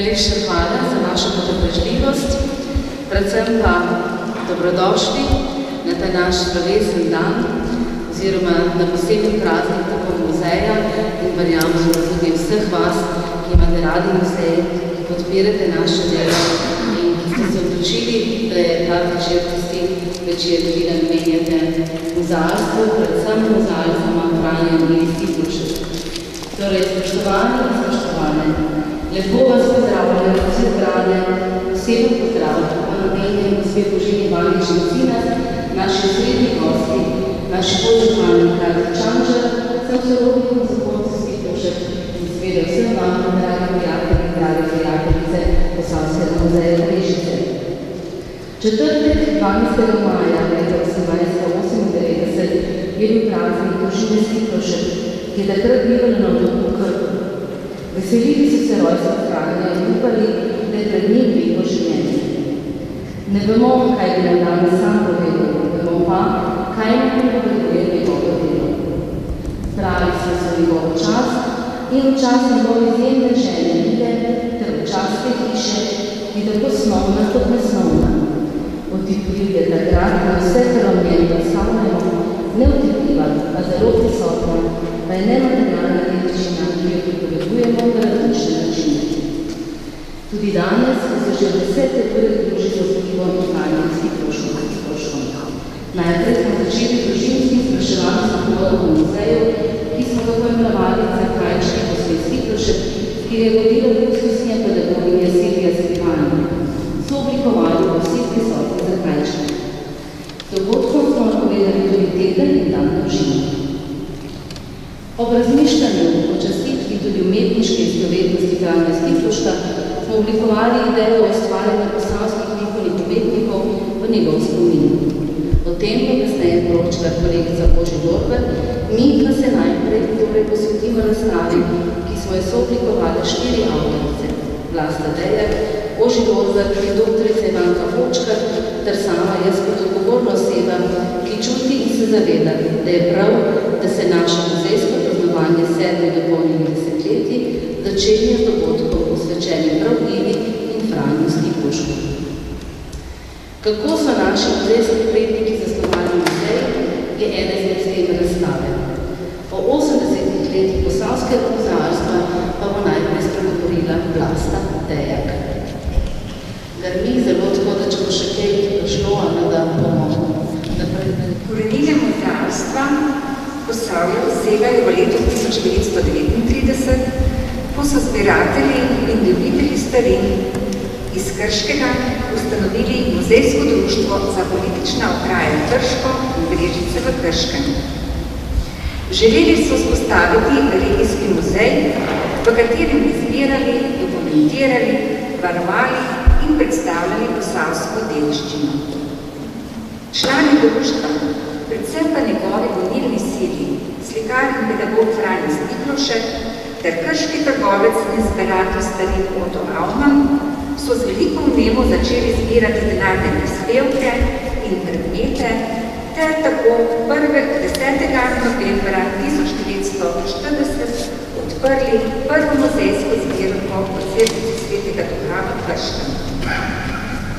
Najlepša hvala za vašo potrpežljivost, predvsem pa dobrodošli na ta naš slovesen dan oziroma na poseben praznik tako muzeja in verjamem, da tudi vseh vas, ki imate radi muzej, ki podpirate naše delo in ki ste se odločili, da je ta večer tisti večer, da vi namenjate muzealstvu, predvsem muzealstvama Franja in Stipluša. Torej, spoštovani in spoštovane, lepo vas pozdravljam, vse zbrane, posebno pozdravljam, pa namenjam gospe Božini Valič Lucinas, naši srednji gosti, naši podžupani Karl Čančar, sem sorodnik in zakonci Stiplušek in seveda vsem vam, dragi prijatelji in dragi prijateljice Posavskega muzeja Brežice. Četrtek 12. maja leta 1898 je bil praznik družine Stiplušek, ki je takrat bivala na otoku Krku. Veselili so se rojstva Franja in upali, da je pred njim veliko življenje. Ne vemo, kaj bi nam danes sam povedal, vemo pa, kaj nam pripoveduje njegovo delo. Pravili smo se njegov čas in v čas njegove izjemne želje vide ter v čas te hiše, ki je tako snovna kot nesnovna. Otipljiv je takrat, da vse, kar o njem predstavljamo, neotipljiva, a zelo prisotna, pa je nematerialna dediščina, ki jo pripovedujemo na različne načine. Tudi danes so že 10. prvi družili z Ivom in Franjem Stipluškom. Najprej smo začeli družinskim spraševanjem pohodom v muzeju, ki smo ga poimenovali za krajčki posvet Stiplušek, ki je vodila luksusnja pedagoginja Silvija Skrivanja. So oblikovali vsi prisotni za krajčki. Dogodkom smo napovedali tudi teden in dan družine. Ob razmišljanju o častitvi tudi umetniške izpovednosti Franja Stipluška smo oblikovali idejo o ustvarjanju posavskih likovnih umetnikov v njegov spomin. O tem bo kasneje poročila kolegica Boži Dorber, mi pa se najprej torej posvetimo razstavi, ki smo jo sooblikovali 4 avtorice, Vlasta Dejak, Boži Dorber, doktorica Ivanka Počkar, ter sama jaz kot odgovorna oseba, ki čuti in se zaveda, da je prav, da se naše muzejsko praznovanje 7 dopolnjenih desetletij začenja z dogodkom posvečenim prav Ivi in Franju Stiplušku. Kako so naši muzejski predniki zasnovali muzej, je ena izmed tem razstave. O 80 letih posavskega muzealstva pa bo najprej spregovorila Vlasta Dejak. Grmi zelo tako, da če bo še kaj šlo, da bomo naprej. Korenine muzealstva Posavja segajo v letu 1939, ko so zbiratelji in ljubitelji starin iz Krškega ustanovili muzejsko društvo za politična okraja Krško in Brežice v Krškem. Želeli so vzpostaviti regijski muzej, v katerem bi zbirali, dokumentirali, varovali in predstavljali posavsko dediščino. Člani društva, predvsem pa njegovi gonilni sili, slikar in pedagog Franjo Stiplušek ter krški trgovec in zberator starin Otto Aumann so z veliko vnemo začeli zbirati denarne prispevke in predmete ter tako 10. novembra 1940 odprli prvo muzejsko zbirko v cerkvici Svetega Duha v Krškem.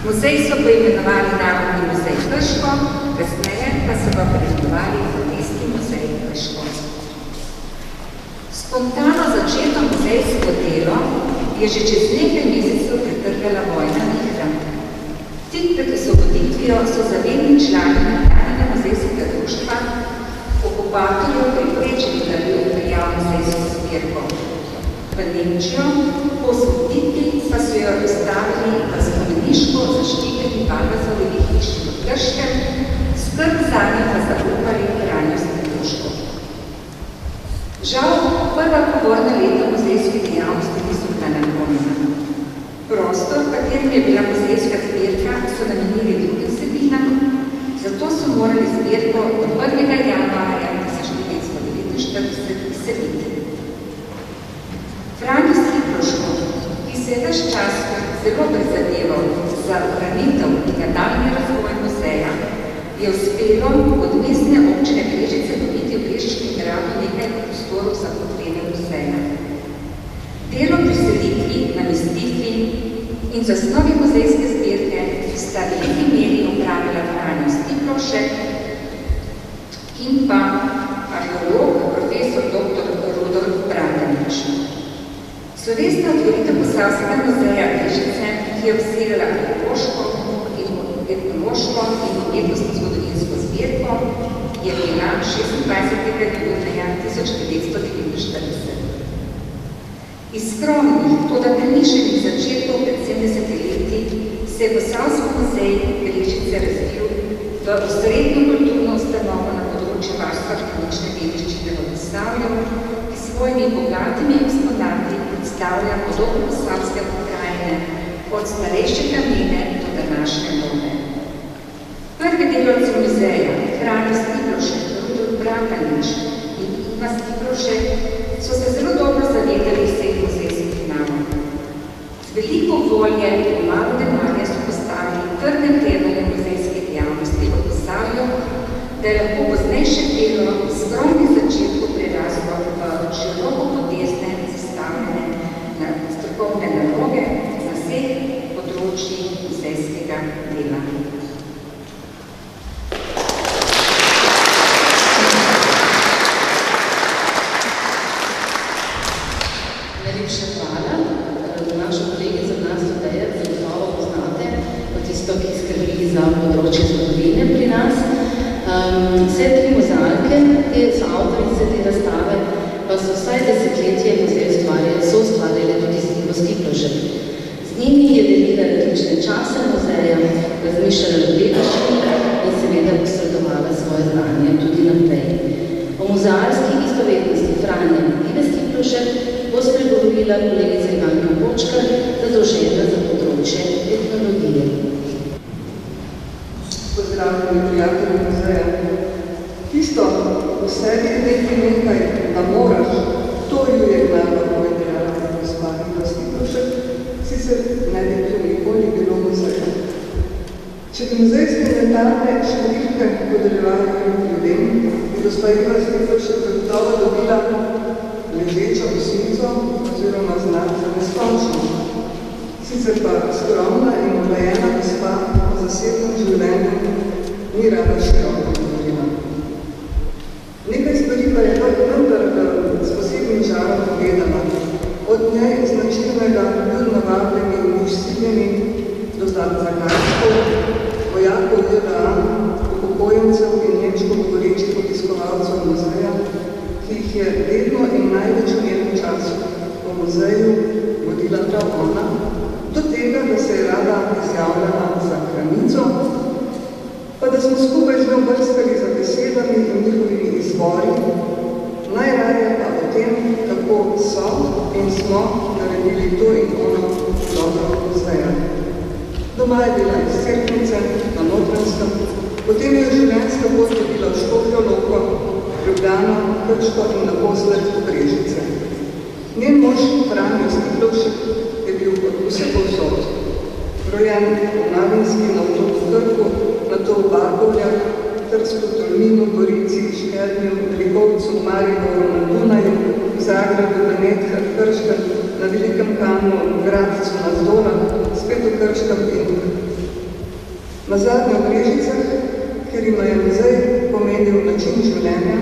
Muzej so poimenovali Narodni muzej Krško, kasneje pa so ga poimenovali Mestni muzej Krško. Spontano začeto muzejsko delo je že čez nekaj mesecev pretrgala vojna vihra. Tik pred osvoboditvijo so zavedni člani nekdanjega muzejskega društva okupatorjev preprečili, da bi odpeljal muzejsko zbirko. V Nemčijo po osvoboditvi pa so jo razstavili v spomeniško zaščiteni Balvazovi hiši v Krškem, skrb zanje pa zaupali Franju Stiplušku. Žal, prva povojna leta muzejske dejavnosti niso bila napolnjena. Prostor, v katerem je bila muzejska zbirka, so namenili drugim vsebinam, zato so morali zbirko do 1. januarja 1949 izseliti. Franjo Stiplušku, ki se je ves čas zelo prizadeval za ohranitev in nadaljnji razvoj muzeja, je uspelo od mestne občine Brežice dobiti v Brežiškem gradu nekaj prostorov za potrebe muzeja. Delo pri selitvi na namestitvi in zasnovi muzejske zbirke sta v veliki meri upravila Franjo Stiplovšek in pa arheolog profesor dr. Rudolf Bratanič. Slovesna otvoritev Posavskega muzeja Brežice, ki je obsegala arheološko, etnološko in umetnostno-zgodovinsko zbirko, je bila 26. junija 1949. Iz skromnih, toda prenišenih začetkov pred 70 leti se je Posavski muzej Brežice razvil v osrednjo kulturno ustanovo na področju varstva arheološke dediščine v Posavju, ki s svojimi bogatimi eksponati predstavlja podobo posavske pokrajine od starejše kamnine do današnje dobe. Prvi delavci muzeja, Franjo Stiplovšek, Rudolf Bratanič in Iva Stiplovšek, so se zelo dobro zavedali vseh muzejskih nalog. Z veliko volje in malo denarja so postavili trdne temelje muzejske dejavnosti v Posavju, da je lahko poznejše delo skromnih začetkov preraslo v širokopotezne zastavljene strokovne naloge na vseh področjih muzejskega dela. Najlepša hvala. Našo kolegico Nasto Dejec zagotovo poznate, kot tisto, ki skrbi za področje zgodovine pri nas. Vse tri muzejke, ki so avtorice te razstave, pa so vsaj desetletje muzej ustvarjale tudi Ivo Stiplovšek. Z njimi je delila različne čase muzeja, razmišljala o dediščini in seveda posredovala svoje znanje tudi naprej. O muzejarski istovetnosti Franje in Ive Stiplovšek bo spregovorila kolegica Ivanka Počkar, zadolžena za področje etnologije. Pozdravljeni prijatelji muzeja. Tisto v sebi nekaj, da moraš, to ju je glavno povedala gospa Iva Stiplovšek, sicer ne bi to nikoli bilo muzeja. Če bi muzejske inventarne številke podeljevali ljudem, bi gospa Iva Stiplovšek zagotovo dobila ležečo osmico oziroma znak za neskončno. Sicer pa skromna in omejena gospa po zasebnem življenju ni rada široko govorila. Nekaj stvari pa je vendar s posebnim žarom povedala. Od njej značilnega ljudno vabljeni in usiljeni do zakarskov, vojakov JDA, upokojencev in nemško govorečih obiskovalcev muzeja, ki jih je vedno in največ v njenem času v muzeju vodila prav ona, do tega, da se je rada izjavljala za kranico, pa da smo skupaj z njo brskali za besedami in njihovimi izvori, najraje pa o tem, kako so in smo naredili to in ono dobro muzeja. Doma je bila iz Cerknice na Notranjskem, potem je življenjska pot dobila v Škofjo Loko, Ljubljano, Krško in naposled v Brežice. Njen mož Franjo Stiplovšek je bil od vse povsod. Rojen v Mlavinski na otoku Krku, nato v Bargovljah, Trsko, Tolminu, Gorici, Škernju, Likovcu, Mariboru, na Dunaju, v Zagrebu, Benetkah, Krškem, na Velikem Kanu, v Gradcu, na Zdolah, spet v Krškem in nazadnje v Brežicah, ker ima je muzej pomenil način življenja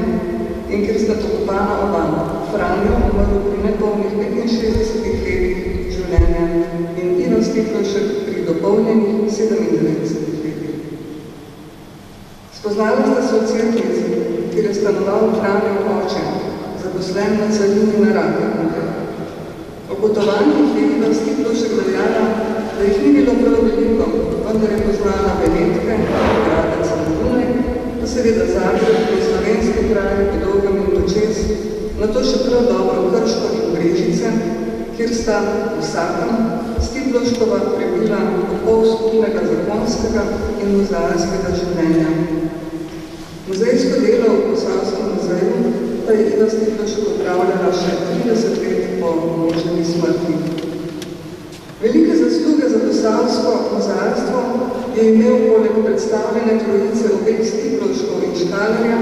in ker sta pokopana oba, Franjo umrl pri nepolnih 65 letih življenja in Iva Stiplovšek pri dopolnjenih 97 letih. Spoznala sta se v Cerknici, kjer je stanoval Franjo oče, zaposlen na carini na Rakovniku. O potovanjih je Iva Stiplovšek dejala, da jih ni bilo prav veliko, vendar je poznala Benetke, Gradec na Dunaj, pa seveda Zagreb, in slovenski kraj, Podolgem in Počez, nato še prav dobro Krško in Brežice, kjer sta vsakem Stiplovškova prebila pol skupnega zakonskega in muzejarskega življenja. Muzejsko delo v Posavskem muzeju pa je Iva Stiplovšek opravljala še 30 let po možni smrti. Velike zasluge za posavsko muzejarstvo je imel poleg predstavljene trojice obeh Stiplovškov in Škalerja,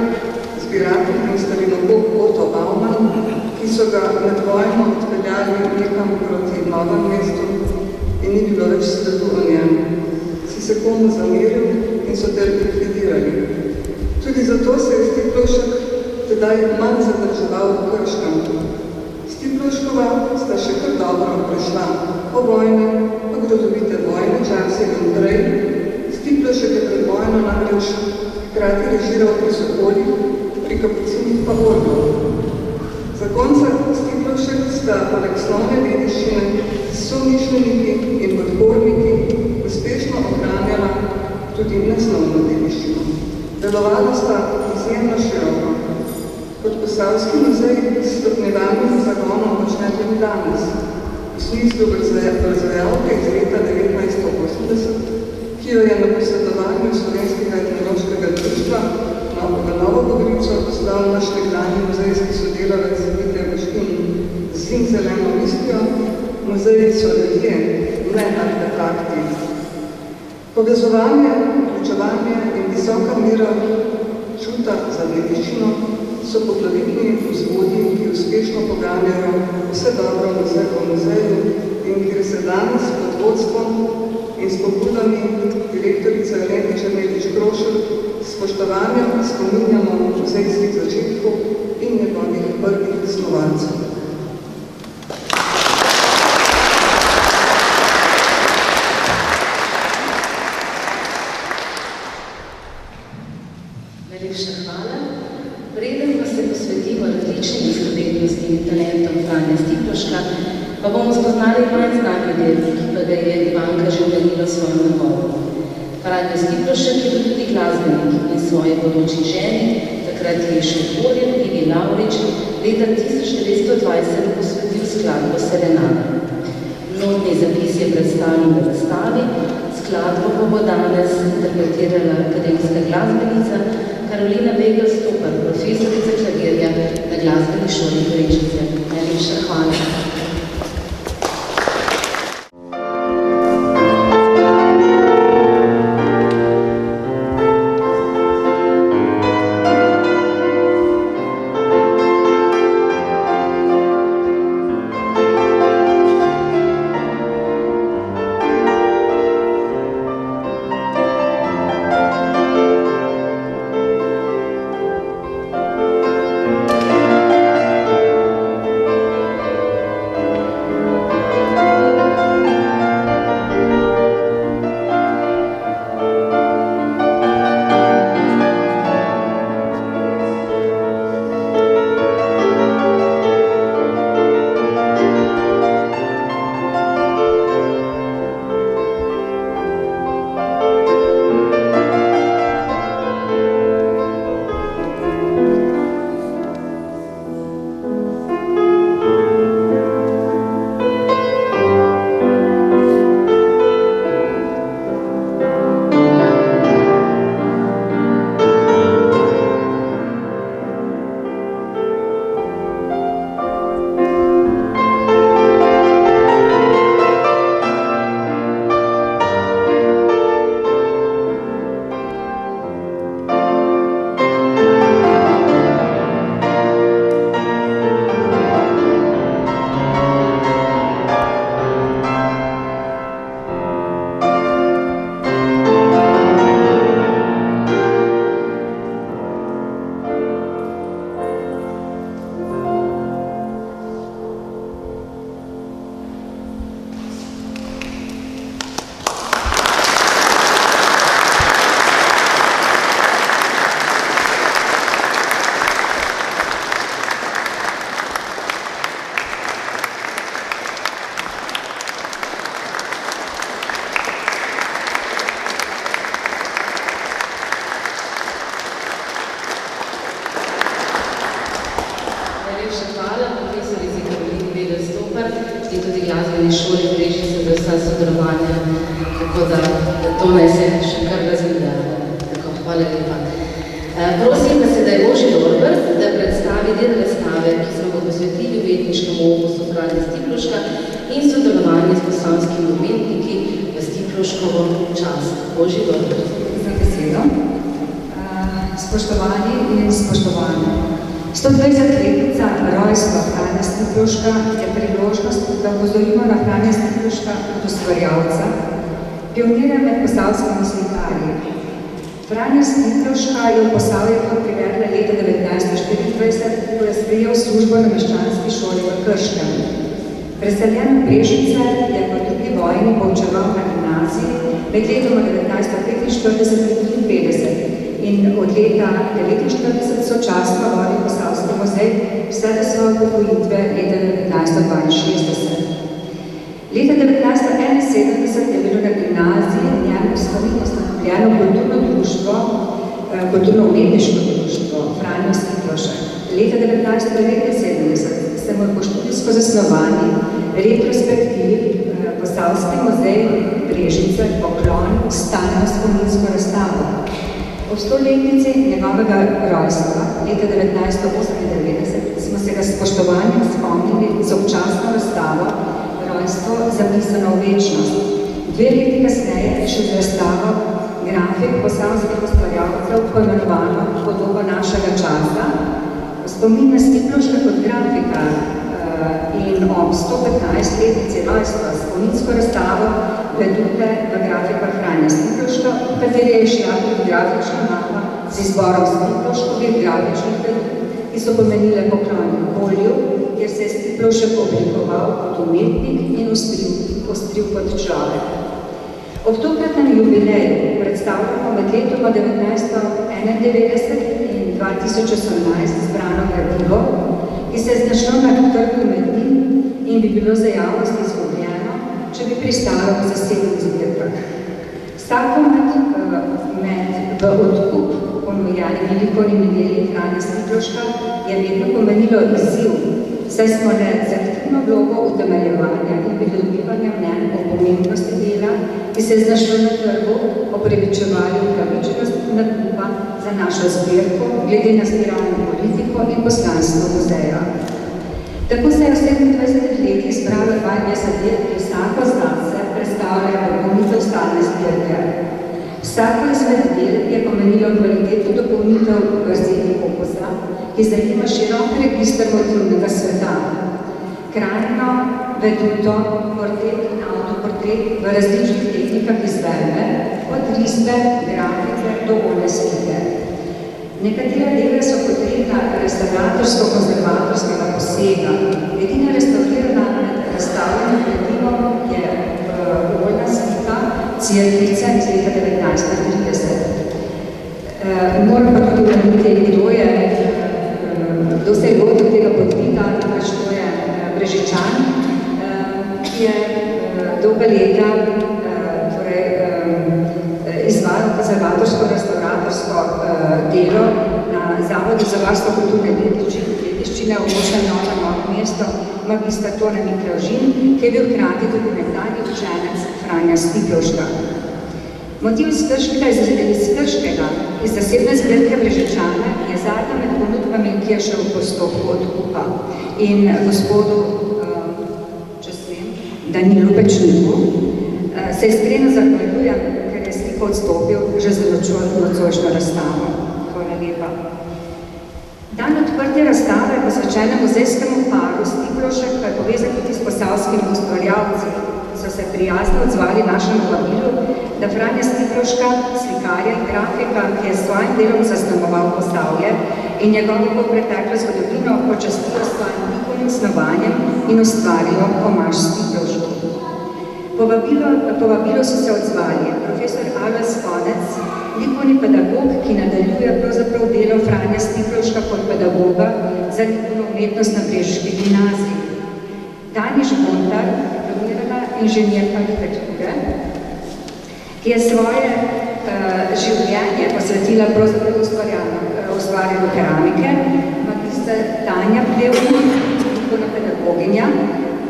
zbiratelj in starinokop Otto Baumann, ki so ga med vojno odpeljali nekam proti Novem mestu in ni bilo več sledu o njem. Si se komu zamiril in so te likvidirali. Tudi zato se je Stiplovšek tedaj manj zadrževal v Krškem. Stiplovškova sta še kar dobro prešla po vojni, pa grozovite vojne čase in prej. Stiplovšek je pred vojno namreč hkrati režiral pri Sokolih, pri Kapucinih pa Orlov. Zakonca Stiplovšek sta poleg slovne dediščine s somišljeniki in podporniki uspešno ohranjala tudi neslovno dediščino. Delovala sta izjemno široko. Kot Posavski muzej s stopnjevalnim zagonom počne tudi danes, v smislu razvajalke iz leta 1980, ki jo je na posvetovanju Slovenskega etnološkega društva v Novo Gorico poslal naš nekdanji muzejski sodelavec Mitja Boškin z zeleno mislijo, muzeji so ljudje, ne artefakti. Povezovanje, vključevanje in visoka mera čuta za dediščino so poglavitni vzvodi, ki uspešno poganjajo vse dobro v muzeju in kjer se danes pod vodstvom in s pobudami direktorica Alenke Černelič-Krošelj s spoštovanjem spominjamo muzejskih začetkov in njegovih prvih snovalcev. Najlepša hvala. Preden pa se posvetimo različnim izhlednostnim talentom Franja Stiplovška, pa bomo spoznali manj znani del, ki pa ga je Ivanka že omenila v svojem nagovoru. Franjo Stiplovšek je bil tudi glasbenik in svoji bodoči ženi, takrat je še Borjen Ivi Lavrič, leta 1920 posvetil skladbo Serenada. Notni zapis je predstavljen v razstavi, skladbo pa bo danes interpretirala akademska glasbenica Karolina Vegel-Stopar, profesorica klavirja na glasbeni šoli Brežice. Najlepša hvala. glasbeni šoli v Brežice za vsa sodelovanja, tako da to naj se še kar razvida. Tako, hvala lepa. Prosim pa se, da je Boži Lorber, da predstavi del razstave, ki smo ga posvetili umetniškemu opusu Franja Stiplovška in sodelovanje s posavskimi umetniki v Stiplovškovo čast. Boži Lorber. Za besedo. Spoštovani in spoštovane. 120-letnica rojstva Franja Stiplovška je priložnost, da opozorimo na Franja Stiplovška kot ustvarjalca, pionirja med posavskimi slikarji. Franja Stiplovška je v Posavje privedla leta 1924, ko je sprejel službo na meščanski šoli v Krškem. Preseljen v Brežice je v drugi vojni poučeval na gimnaziji med letoma 1945 in 1953 in od leta 1949 sočasno vodil Posavski muzej vse do svoje upokojitve leta 1962. Leta 1971 je bilo na gimnaziji njemu spomin ustanovljeno kulturno-umetniško društvo Franjo Stiplovšek. Leta 1979 se mu je po študijsko zasnovani retrospektivi Posavski muzej Brežice poklonil stalno spominsko razstavo. Ob 100-letnici njegovega rojstva, leta 1998, smo se ga s spoštovanjem spomnili z občasno razstavo Rojstvo zapisano v večnost. 2 leti kasneje še z razstavo grafik posavskih ustvarjalcev, poimenovano Podoba našega časa, spomin na Stiplovška kot grafika in ob 115-letnici rojstva spominsko razstavo vedute v grafikah Franja Stiplovška, v kateri je šla tudi grafična mapa z izborom Stiplovškovih grafičnih vedut, ki so pomenile poklon okolju, kjer se je Stiplovšek oblikoval kot umetnik in ostril kot človek. Ob tokratnem jubileju predstavljamo med letoma 1991 in 2018 zbrano gradivo, ki se je znašlo na trgu Medij in bi bilo za javnost izgubljeno, če bi pristalo v zasebnih zbirkah. Vsako med v odkup ponujanimi likovnimi deli Franja Stiplovška je vedno pomenilo izziv, saj smo le z aktivno vlogo utemeljevanja in pridobivanja mnenj o pomembnosti dela, ki se je znašlo na trgu, opravičevali upravičenost nakupa za našo zbirko, glede na zbiralno politiko in poslanstvo muzeja. Tako se je v 27 letih zbralo 22 let, ki vsako zase predstavlja dopolnitev stalne zbirke. Vsako izmed del je pomenilo kvalitetno dopolnitev vrzeli opusa, ki zajema širok register motivnega sveta. Krajino, veduto, portret in avtoportret v različnih tehnikah izvedbe, od risbe, grafike do oljne slike. Nekatera dela so potrebna restauratorsko-konzervatorskega posega. Edina restaurirana med razstavljenim gradivom je oljna slika Cerkvice iz leta 1930. Moram pa tudi omeniti, kdo se je lotil tega podvida, namreč to je Brežičan, ki je dolga leta izvajal konzervatorsko-restauratorsko delo na Zavodu za varstvo kulturne dediščine v Mestnem Novem mestu magistra Tone Miklavžin, ki je bil hkrati tudi nekdanji učenec Franja Stiplovška. Motiv iz Krškega, iz zasebne zbirke Brežičana, je zadnja med ponudbami, ki je še v postopku odkupa. In gospodu, če smem, Danilu Pečniku, se iskreno zahvaljujem, ker je sliko odstopil že za nocojšnjo razstavo. Hvala lepa. Dan odprtja razstave je posvečena muzejskemu paru Stiplovšek, pa je povezan tudi s posavskimi ustvarjalci, so se prijazno odzvali našemu vabilu, da Franja Stiplovška, slikarja in grafika, ki je s svojim delom zaznamoval Posavje in njegovo preteklo zgodovino, počastijo s svojim likovnim snovanjem in ustvarijo omaž Stiplovšku. Povabilu so se odzvali profesor Alojz Konec, likovni pedagog, ki nadaljuje pravzaprav delo Franja Stiplovška kot pedagoga za likovno umetnost na Brežiški gimnaziji. Daniš Bontar, diplomirana inženjerka arhitekture, ki je svoje življenje posvetila pravzaprav ustvarjanju keramike, magister Tanja Plevnik, likovna pedagoginja,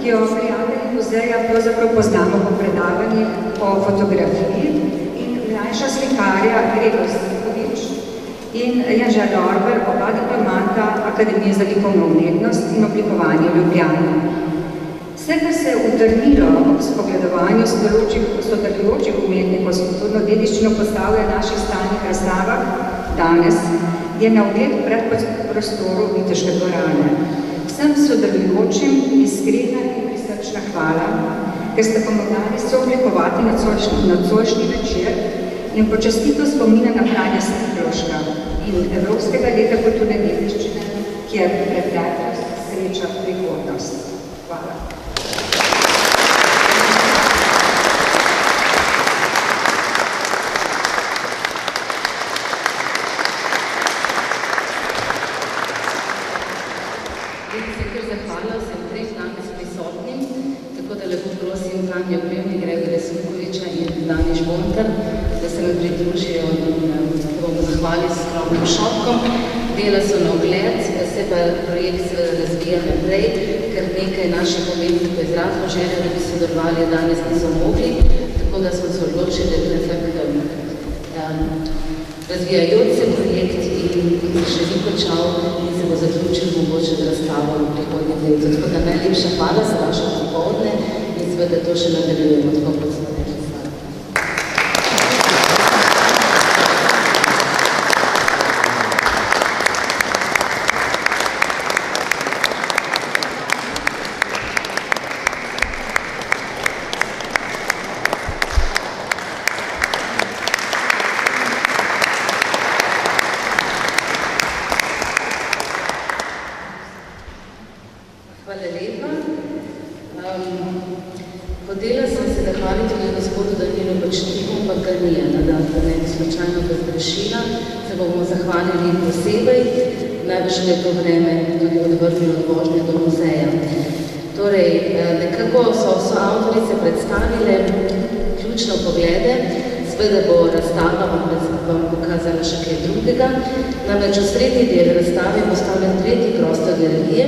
ki jo prijatelji muzeja pravzaprav poznamo po predavanjih o fotografiji, in mlajša slikarja Gregor Stikovič in Janža Dorber, oba diplomanta Akademije za likovno umetnost in oblikovanje v Ljubljani. Vse, kar se je utrnilo ob spogledovanju sodelujočih umetnikov s kulturno dediščino Posavja naših stalnih razstavah, danes je na ogled predprostoru Viteške dvorane. Vsem sodelujočim iskrena in prisrčna hvala, ker ste pomagali sooblikovati nocojšnji večer in počastitev spomina na Franja Stiploška in Evropskega leta kulturne dediščine, kjer preteklost sreča prihodnost. Hvala. Franjo Plevnik, Gregorja Sunkoviča in Dani Žbontar, da se nam pridružijo in bomo zahvalili s skromnim šopkom. Dela so na ogled, se pa projekt se razvija naprej, ker nekaj naših umetnikov izrazilo željo, da bi sodelovali, danes niso mogli, tako da smo se odločili, da je nekak razvijajoč se projekt in še ni končal in se bo zaključil mogoče z razstavo v prihodnjem letu. Tako da najlepša hvala za vaše popoldne in seveda to še nadaljujemo, tako kot smo rekli. Hvala lepa. Hotela sem se zahvaliti tudi gospodu Danielu Bačniku, ampak ga nije, da ne bi slučajno ga zgrešila. Se bomo zahvalili posebej, najbrž je to vreme tudi odvrnilo od vožnje do muzeja. Torej, nekako so avtorice predstavile ključne poglede, seveda bo razstava vam pokazala še kaj drugega. Namreč v srednji del razstave je postavljen tretji prostor galerije.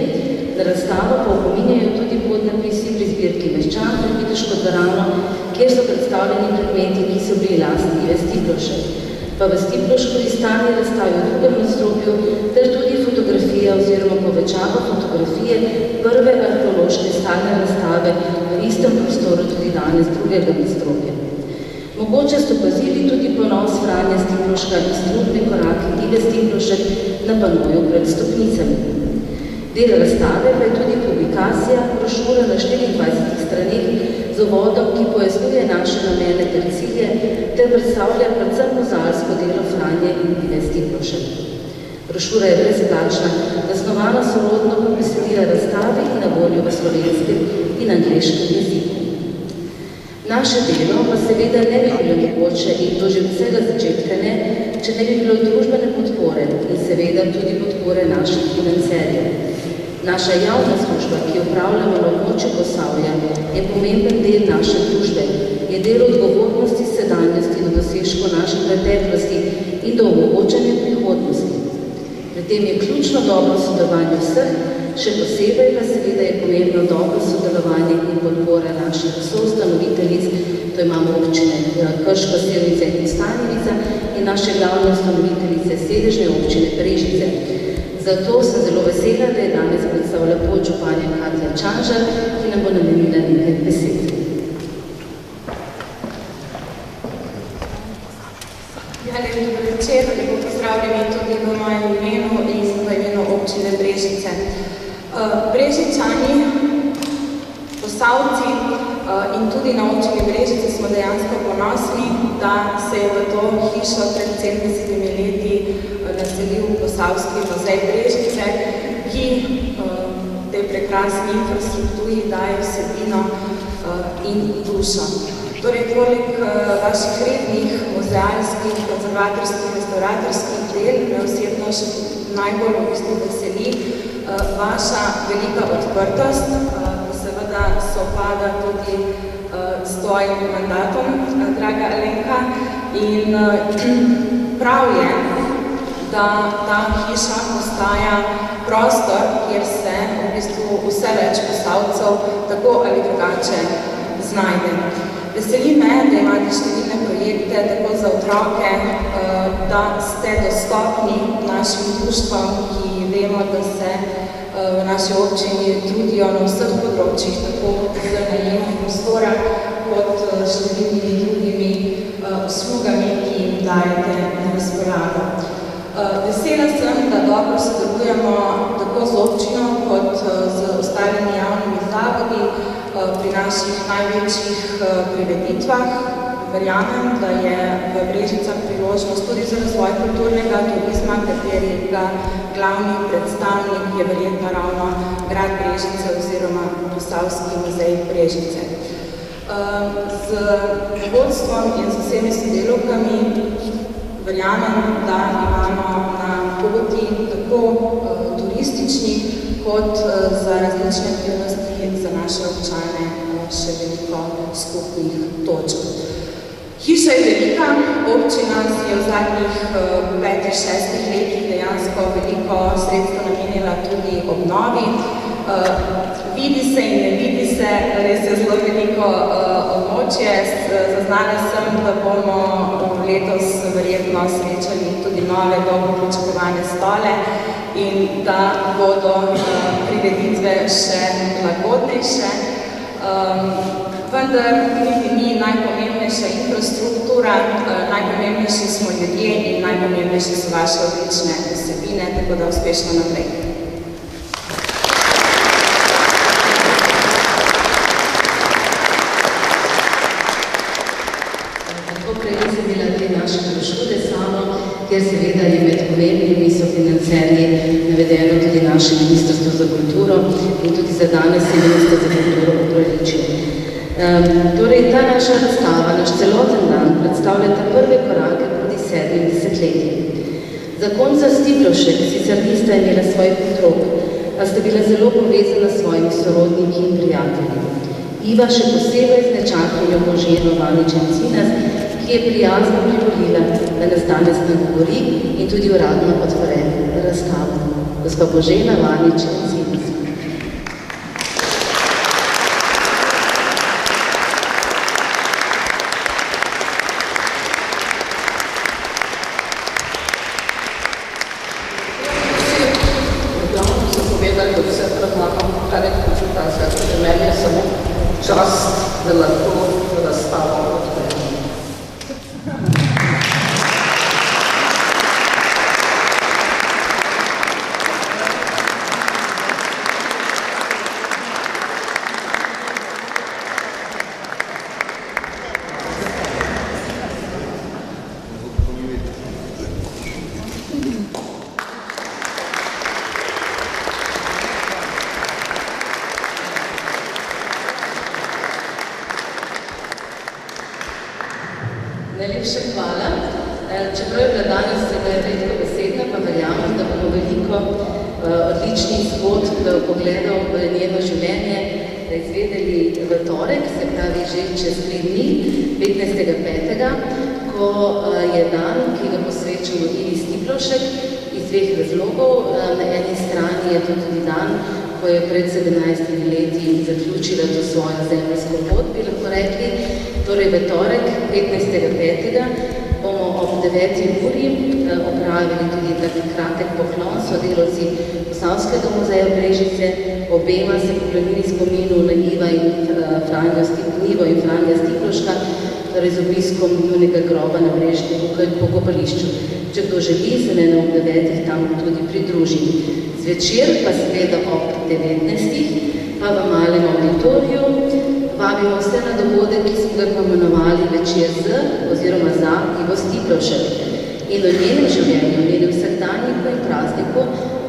Na razstavo pa opominjajo tudi podnapisi pri zbirki Meščan pred Viteško dvorano, kjer so predstavljeni predmeti, ki so bili lastni Ive Stiplošek. Pa v Stiploškovi stani razstavi v drugem nadstropju ter tudi fotografija oziroma povečava fotografije prve arheološke stalne razstave v istem prostoru tudi danes drugega nadstropja. Mogoče ste opazili tudi ponos Franja Stiploška in strudni koraki Ive Stiplošek na panoju pred stopnicami. Del razstave pa je tudi publikacija, brošura na 24 straneh z uvodom, ki pojasnjuje naše namene ter cilje, ter predstavlja predvsem mozaljsko delo Franje in Ive Stiplošek. Brošura je brezplačna, zasnovana sorodno po besedila razstave in na voljo v slovenskem in angleškem jeziku. Naše delo pa seveda ne bi bilo mogoče in to že od vsega začetka ne, če ne bi bilo družbene podpore in seveda tudi podpore naših financerjev. Naša javna služba, ki jo upravljamo na območju Posavja, je pomemben del naše družbe, je del odgovornosti sedanjosti do dosežko naše preteklosti in do omogočanja prihodnosti. Pri tem je ključno dobro sodelovanje vseh, še posebej pa seveda je pomembno dobro sodelovanje in podpora naših soustanoviteljic, to imamo občine Krško, Sevnice in Stanjevica in naše glavne ustanoviteljice sedežne občine Brežice. Zato sem zelo vesela, da je danes predstavila podžupanja Katja Čanžar, ki nam bo namenila nekaj besed. Lep dober večer, lepo pozdravljeni tudi v mojem imenu in v imenu občine Brežice. Brežičani, Posavci in tudi na občini Brežice smo dejansko ponosni, da se je v to hišo pred 70 leti naselil Posavski muzej Brežice, ki tej prekrasni infrastrukturi daje vsebino in dušo. Torej, poleg vaših rednih muzealskih, konzervatorskih, restauratorskih del, me osebno še najbolj v bistvu veseli vaša velika odprtost, seveda sovpada tudi s tvojim mandatom, draga Alenka, in prav je, da ta hiša postaja prostor, kjer se v bistvu vse več Posavcev tako ali drugače znajde. Veseli me, da imate številne projekte tako za otroke, da ste dostopni našim društvom, ki vemo, da se v naši občini trudijo na vseh področjih, tako z najemom prostora, kot številnimi drugimi uslugami, ki jim dajete na razpolago. Vesela sem, da dobro sodelujemo tako z občino kot z ostalimi javnimi zavodi pri naših največjih prireditvah. Verjamem, da je v Brežicah priložnost tudi za razvoj kulturnega turizma, katerega glavni predstavnik je verjetno ravno grad Brežice oziroma Posavski muzej Brežice. Z vodstvom in z vsemi sodelovkami verjamem, da imamo na poti tako turistični kot za različne aktivnosti za naše občane še veliko skupnih točk. Hiša je velika, občina si je v zadnjih 5-6 letih dejansko veliko sredstva namenila tudi obnovi. Vidi se in ne vidi se, res je zelo veliko območje. Zaznala sem, da bomo letos verjetno srečali tudi nove dolgo pričakovane stole in da bodo prireditve še lagodnejše. Vendar niti ni najpomembnejša infrastruktura, najpomembnejši smo ljudje in najpomembnejši so vaše odlične vsebine, tako da uspešno naprej. Kjer seveda je med pomembnimi sofinancerji navedeno tudi naše Ministrstvo za kulturo in tudi za danes je Ministrstvo za kulturo upravičil. Torej, ta naša razstava, naš celoten dan, predstavljata prve korake proti 7 desetletjem. Zakonca Stiplošek sicer nista imela svojih otrok, a sta bila zelo povezana s svojimi sorodniki in prijatelji. Iva še posebej z nečakinjo Boženo Vanič-Encinas, ki je prijazno privolila, da nas danes nagovori in tudi uradno otvore razstavo. Gospa Božena Vanič-Encinas. Najlepša hvala. Čeprav je bila danes redko besedna, pa verjamem, da bomo veliko odličnih zgodb pogledov v njeno življenje izvedeli v torek, se pravi že čez 3 dni, 15.5., ko je dan, ki ga posvečamo Ivi Stiplošek iz 2 razlogov. Na eni strani je to tudi dan, ko je pred 17 leti zaključila to svojo zemeljsko pot, bi lahko rekli. Torej v torek, 15.5. bomo ob 9. uri opravili tudi tako kratek poklon sodelavci Posavskega muzeja Brežice. Obema se poklonili spominu na Ivo in Franja Stiploška, torej z obiskom njunega groba na Brežnem pokopališču. Če kdo želi, se ne ob 9. tam tudi pridruži. Zvečer pa seveda ob 19. pa v malem auditoriju vabimo vse na dogodek, ki smo ga pomenovali Večer z oziroma za Ivo Stiplošek. In o njenem življenju, o njenem vsakdanjiku in prazniku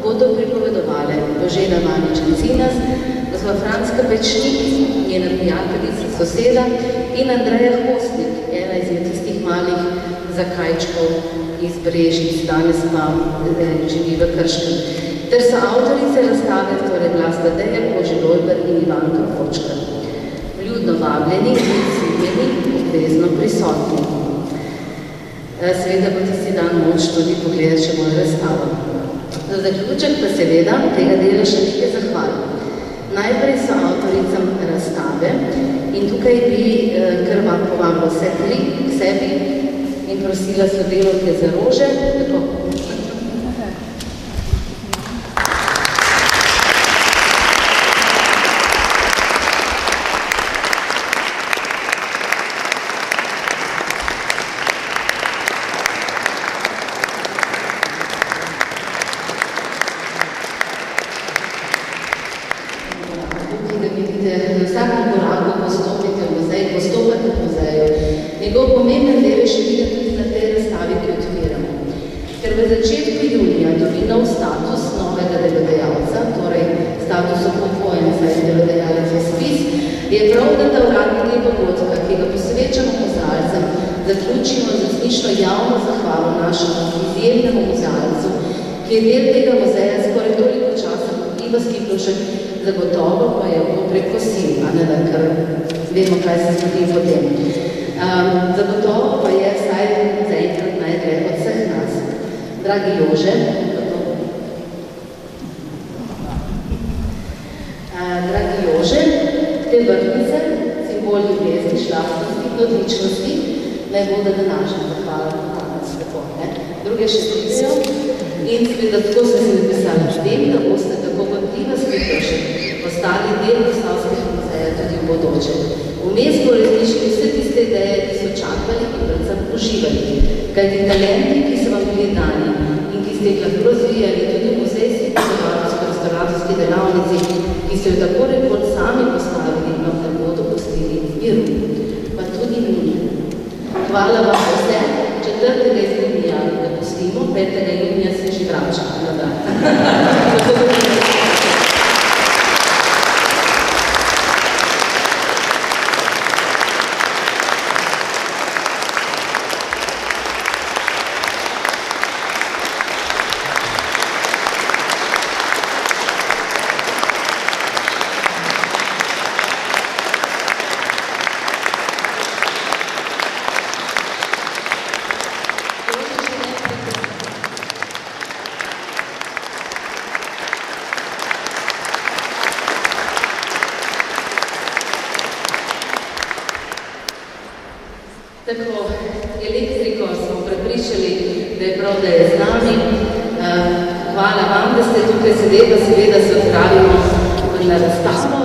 bodo pripovedovale Božena Vanič-Encinas, gospa Franska Pečnik, njena prijateljica, soseda, in Andreja Hostnik, ena izmed tistih malih zakajčkov iz Brežic, danes pa živi v Krškem. Ter so avtorice razstave, torej Vlasta Deja, Koži Lojber in Ivanka Fočkar. Vljudno vabljeni in ciljeni, obvezno prisotni. Seveda bo tisti dan moč tudi pogledati še mojo razstavo. Za zaključek pa seveda tega dela še nekaj zahvala. Najprej so avtoricam razstave in tukaj bi kar povabila vse 3 k sebi in prosila sodelavke za rože. Tako. status novega delodajalca, torej status upokojenca in delodajalec v spis, je prav, da ta uradni del dogodka, ki ga posvečamo muzealcem, zaključimo z resnično javno zahvalo našemu izjemnemu muzealcu, ki je del tega muzeja skoraj toliko časa kot Iva Skiplovšek, zagotovo pa je preko sil, a ne da kar vemo, kaj se zgodi potem. Zagotovo pa je vsaj zaenkrat najdlje od vseh nas. Dragi Jože, te vrtnice, simbol ljubezni, šlastnosti in odličnosti, naj bodo današnja zahvala danes tako, ne? Druge še pridejo in seveda tako sem si napisala s tem, da boste tako kot Iva Skiplovšek postali del Posavskega muzeja tudi v bodoče. Vmes bo različili vse tiste ideje, ki so čakali in predvsem uživali. Kajti talenti, ki so vam bili dani in ki ste jih lahko razvijali tudi v muzejski restauratorski delavnici, ki so jo tako rekoč sami postavili, vam ne bodo pustili miru, pa tudi mi. Hvala vam vse, 4. junija ne pustimo, 5. junija se že vrača. Tako, elektriko smo prepričali, da je prav, da je z nami. Hvala vam, da ste tukaj sedeli, seveda se odpravimo na razstavo.